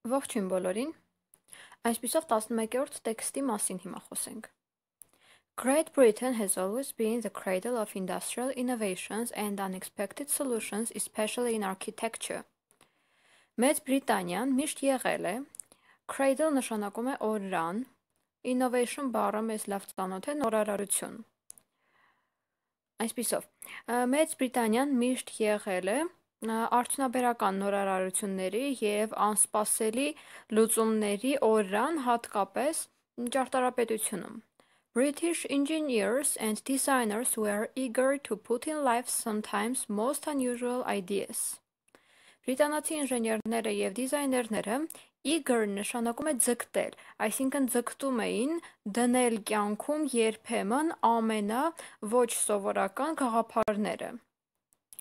Ողջույն բոլորին։ Այսպիսով 11-րդ տեքստի մասին հիմա խոսենք։ Great Britain has always been the cradle of industrial innovations and unexpected solutions, especially in architecture. Մեծ Բրիտանիան միշտ եղել է, cradle նշանակում է օրրան, innovation բառը մեզ լավ ծանոթ է նորարարություն։ Այսպիսով, Մեծ Բրիտանիան միշտ եղել է արդյունաբերական նորարարությունների և անսպասելի լուծումների օրրան, հատկապես ճարտարապետությունում։ British engineers and designers were eager to put in life sometimes most unusual ideas. Բրիտանացի ինժեներները և դիզայներները eager նշանակում է ձգտել, այսինքն ձգտում էին դնել կյանքում երբեմն ոչ սովորական գաղափարները։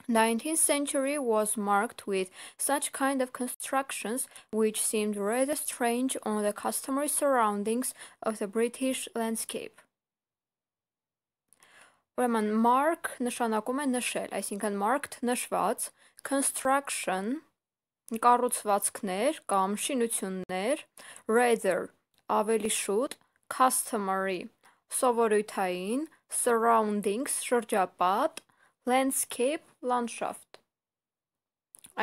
19th century was marked with such kind of constructions which seemed rather strange on the customary surroundings of the British landscape. Ուրեմն mark նշանակում է նշել, այսինքն marked նշված, construction կառուցվածքներ կամ շինություններ, rather ավելի շուտ, customary սովորութային, surroundings շրջապատ, landscape լանդշաֆտ։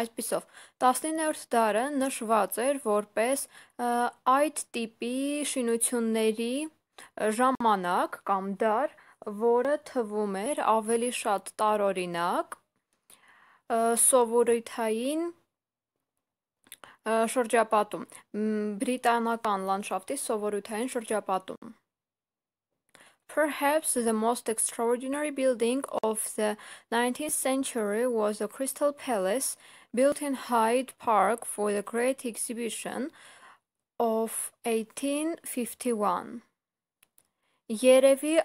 Այսպիսով, 19-րդ դարը նշված էր որպես այդ տիպի շինությունների ժամանակ կամ դար, որը թվում էր ավելի շատ տարօրինակ, սովորութային շրջապատում, բրիտանական լանդշաֆտի սովորութային շրջապատում։ Perhaps the most extraordinary building of the 19th century was the Crystal Palace, built in Hyde Park for the Great Exhibition of 1851. Երևի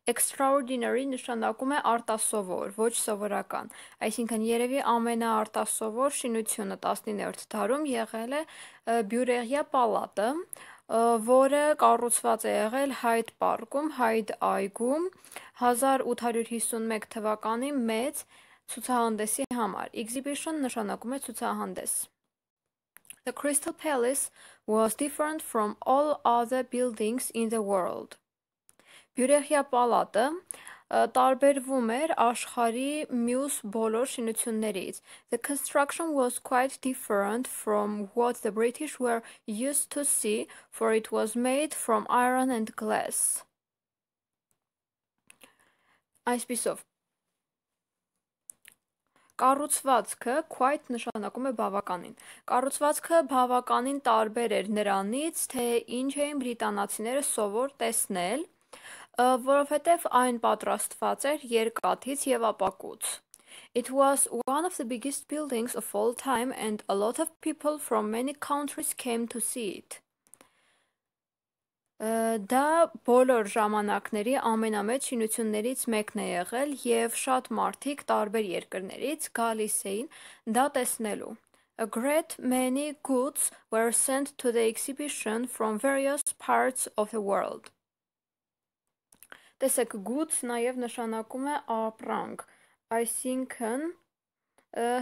extraordinary նշանակում է արտասովոր, ոչ սովորական, այսինքն երևի ամենաարտասովոր շինությունը 19-րդ դարում եղել է Բյուրեղյա պալատը, որը կառուցված է եղել Hyde Park-ում, Hyde այգում 1851 թվականի մեծ ցուցահանդեսի համար։ Exhibition նշանակում է ցուցահանդես։ The Crystal Palace was different from all other buildings in the world. Բյուրեղյա պալատը տարբերվում էր աշխարհի մյուս բոլոր շինություններից. The construction was quite different from what the British were used to see, for it was made from iron and glass. Այսպիսով, կառուցվածքը quite նշանակում է բավականին։ Կառուցվածքը բավականին տարբեր էր նրանից, թե ինչ էին բրիտանացիները սովոր տեսնել, որովհետև այն պատրաստված էր երկաթից և ապակուց։ It was one of the biggest buildings of all time and a lot of people from many countries came to see it. Դա բոլոր ժամանակների ամենամեծ շինություններից մեկն է եղել և շատ մարդիկ տարբեր երկրներից գալիս էին դա տեսնելու։ A great many goods were sent to the exhibition from various parts of the world. Տեսեք, goods նաև նշանակում է ապրանք, այսինքն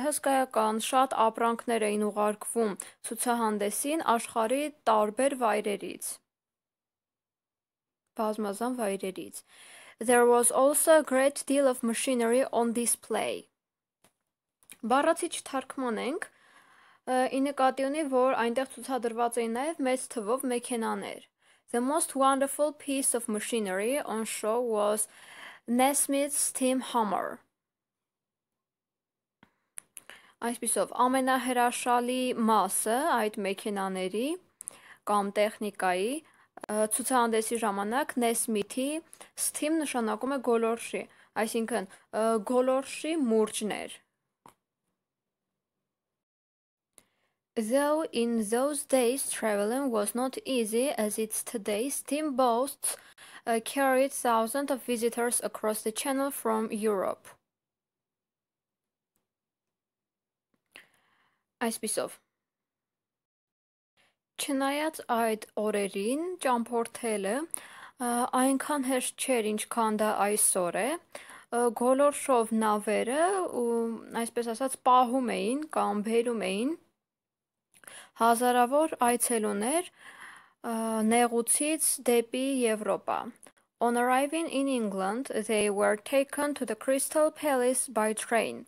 հսկայական շատ ապրանքներ էին ուղարկվում ցուցահանդեսին աշխարհի տարբեր վայրերից։ Բազմազան վայրերից։ There was also a great deal of machinery on display. Բառացի չթարգմանենք, ի նկատի ունի, որ այնտեղ ցուցադրված էին նաև մեծ թվով մեքենաներ։ The most wonderful piece of machinery on show was Nesmith's steam hammer. Այսպիսով, ամենահրաշալի մասը այդ մեքենաների կամ տեխնիկայի ցուցահանդեսի ժամանակ Nesmith-ի steam նշանակում է գոլորշի, այսինքն գոլորշի մուրճներ։ Though in those days traveling was not easy as it's today, steamboats carried thousands of visitors across the channel from Europe. Այսպիսով, չնայած այդ օրերին ճամփորդելը այնքան հեշտ չէր, ինչքան դա այսօր է, գոլորշով նավերը, այսպես ասած, պահում էին կամ բերում էին Հազարավոր այցելուներ նեղուցից դեպի Եվրոպա. On arriving in England, they were taken to the Crystal Palace by train.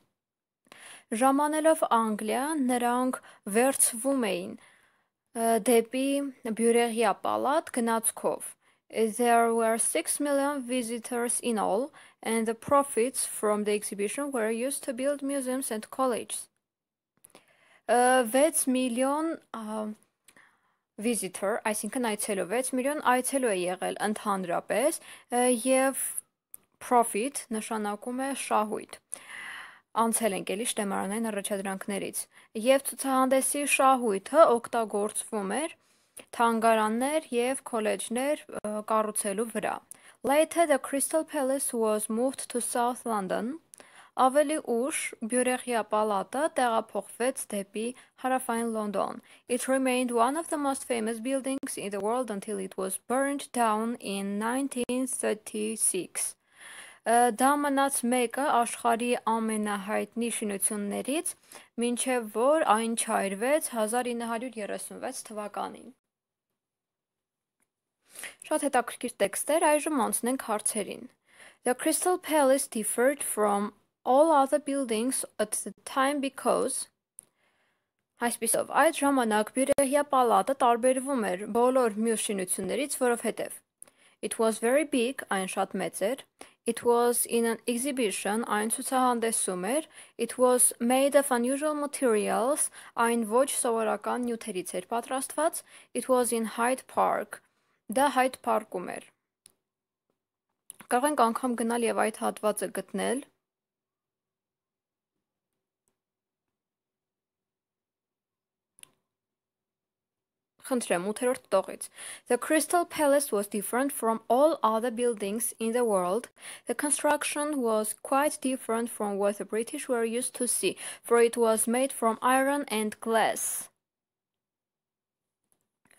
Ժամանելով Անգլիա, նրանք վերցվում էին դեպի Բյուրեղյա պալատ գնացքով. There were 6 million visitors in all, and the profits from the exhibition were used to build museums and colleges. 6 միլիոն visitor, այսինքն այցելու, 6 միլիոն այցելու է եղել ընդհանրապես, և profit նշանակում է շահույթ։ Անցել ենք էլի շտեմարանային առաջադրանքներից, և ցուցահանդեսի շահույթը օգտագործվում էր թանգարաններ և քոլեջներ կառուցելու վրա։ Later the Crystal Palace was moved to South London. Ավելի ուշ Բյուրեղյա պալատը տեղափոխվեց դեպի հարավային Լոնդոն. It remained one of the most famous buildings in the world until it was burned down in 1936. Դա մնաց մեկը աշխարհի ամենահայտնի շինություններից, մինչև որ այն չայրվեց 1936 թվականին։ Շատ հետաքրքիր տեքստեր, այժմ անցնենք հարցերին. The Crystal Palace differed from all other buildings at the time because Այսպիսով, այդ ժամանակ Բյուրեղյա պալատը տարբերվում էր բոլոր մյուս շինություններից, որովհետև It was very big, այն շատ մեծ էր, It was in an exhibition, այն ցուցահանդեսում էր, It was made of unusual materials, այն ոչ սովորական նյութերից էր պատրաստված, It was in Hyde Park, դա Hyde Park-ում էր։ Կարող ենք անգամ գնալ և այդ հատվածը գտնել։ Խնդրեմ, 8-րդ տողից. The Crystal Palace was different from all other buildings in the world. The construction was quite different from what the British were used to see, for it was made from iron and glass.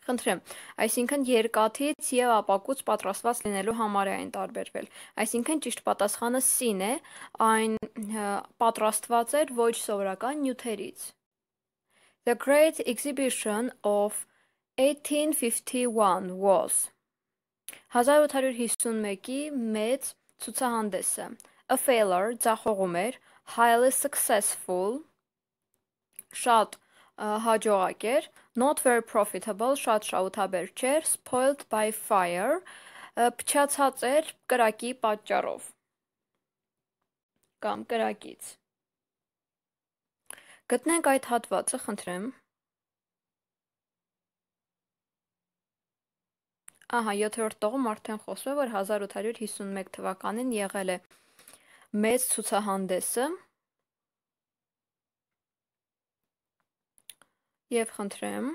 Խնդրեմ, այսինքն երկաթից և ապակուց պատրաստված լինելու համար է այն տարբերվել։ Այսինքն ճիշտ պատասխանը C-ն է, այն պատրաստված էր ոչ սովորական նյութերից։ The Great Exhibition of 1851 was 1851-ի մեծ ցուցահանդեսը a failure, ձախողում էր, highly successful, շատ հաջողակ էր, not very profitable, շատ շահութաբեր չէր, spoiled by fire, փչացած էր կրակի պատճառով կամ կրակից։ Գտնենք այդ հատվածը, խնդրեմ։ Ահա, 7-րդ տողում արդեն խոսում է, որ 1851 թվականին եղել է մեծ ցուցահանդեսը և խնդրեմ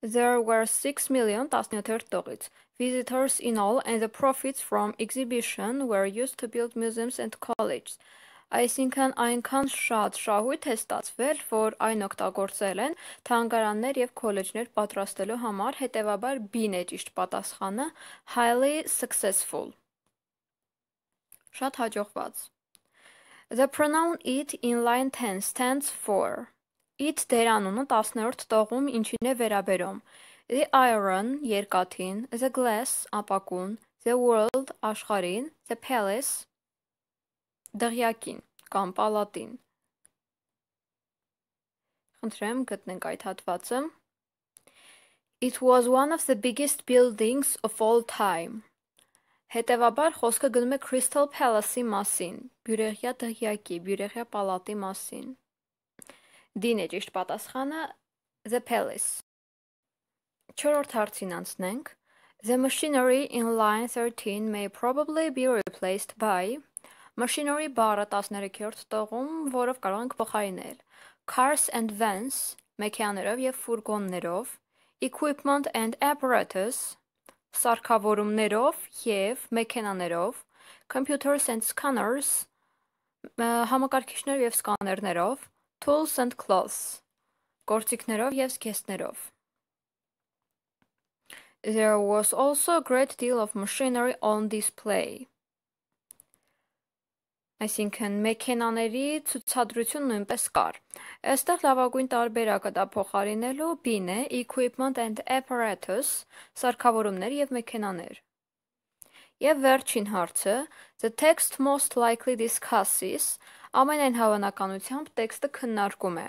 There were 6 million 17-րդ տողից visitors in all and the profits from exhibition were used to build museums and colleges. Այսինքն այնքան շատ շահույթ է ստացվել, որ այն օգտագործել են թանգարաններ և քոլեջներ պատրաստելու համար, հետևաբար B-ն է ճիշտ պատասխանը, highly successful, շատ հաջողված։ The pronoun it in line 10 stands for It դերանունը 10-րդ տողում ինչին է վերաբերում The iron, երկաթին, the glass, ապակուն, the world, աշխարհին, the palace, դղյակին կամ պալատին։ Խնդրեմ, գտնենք այդ հատվածը։ It was one of the biggest buildings of all time. Հետևաբար խոսքը գնում է Crystal Palace-ի մասին, Բյուրեղյա դղյակի, Բյուրեղյա պալատի մասին։ D-ն է ճիշտ պատասխանը, the palace։ 4-րդ հարցին անցնենք։ The machinery in line 13 may probably be replaced by Machinery բառը 13-րդ տողում, որով կարող ենք փոխարինել Cars and vans, մեքենաներով և ֆուրգոններով, Equipment and apparatus, սարքավորումներով և մեքենաներով, Computers and scanners, համակարգիչներով և սկաներներով, Tools and clothes, գործիքներով և զգեստներով։ There was also a great deal of machinery on display. Այսինքն մեքենաների ցուցադրություն նույնպես կար։ Այստեղ լավագույն տարբերակը դա փոխարինելու B-ն է, equipment and apparatus, սարքավորումներ եւ մեքենաներ։ Եվ վերջին հարցը, the text most likely discusses, ամենայն հավանականությամբ տեքստը քննարկում է.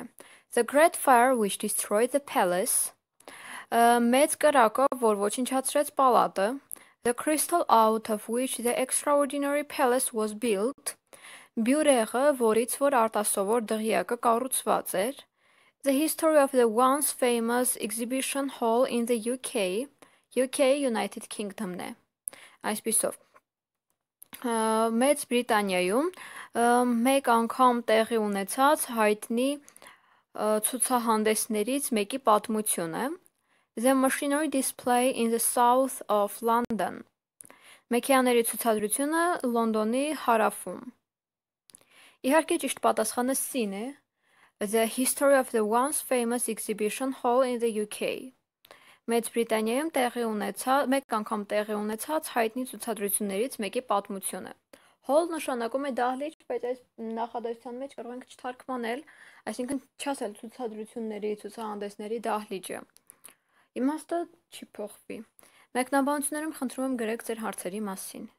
The great fire which destroyed the palace, մեծ կրակը, որ ոչնչացրեց պալատը, the crystal out of which the extraordinary palace was built, բյուրեղը, որից որ արտասովոր դղյակը կառուցված էր, the history of the once famous exhibition hall in the UK, United Kingdom-ն է։ Այսպիսով, Մեծ Բրիտանիայում մեկ անգամ տեղի ունեցած հայտնի ցուցահանդեսներից մեկի պատմությունը, the machinery display in the south of London, մեքենաների ցուցադրությունը Լոնդոնի հարավում։ Իհարկե ճիշտ պատասխանը C-ն է, the history of the once famous exhibition hall in the UK, Մեծ Բրիտանիայում մեկ անգամ տեղի ունեցած հայտնի ցուցադրություններից մեկի պատմությունը։ Hall նշանակում է դահլիճ, բայց այս նախադասության մեջ կարող ենք չթարգմանել, այսինքն չասել ցուցադրությունների, ցուցահանդեսների դահլիճը։ Իմաստը չի փոխվի։ Մեկնաբանություններում խնդրում եմ գրեք ձեր հարցերի մասին։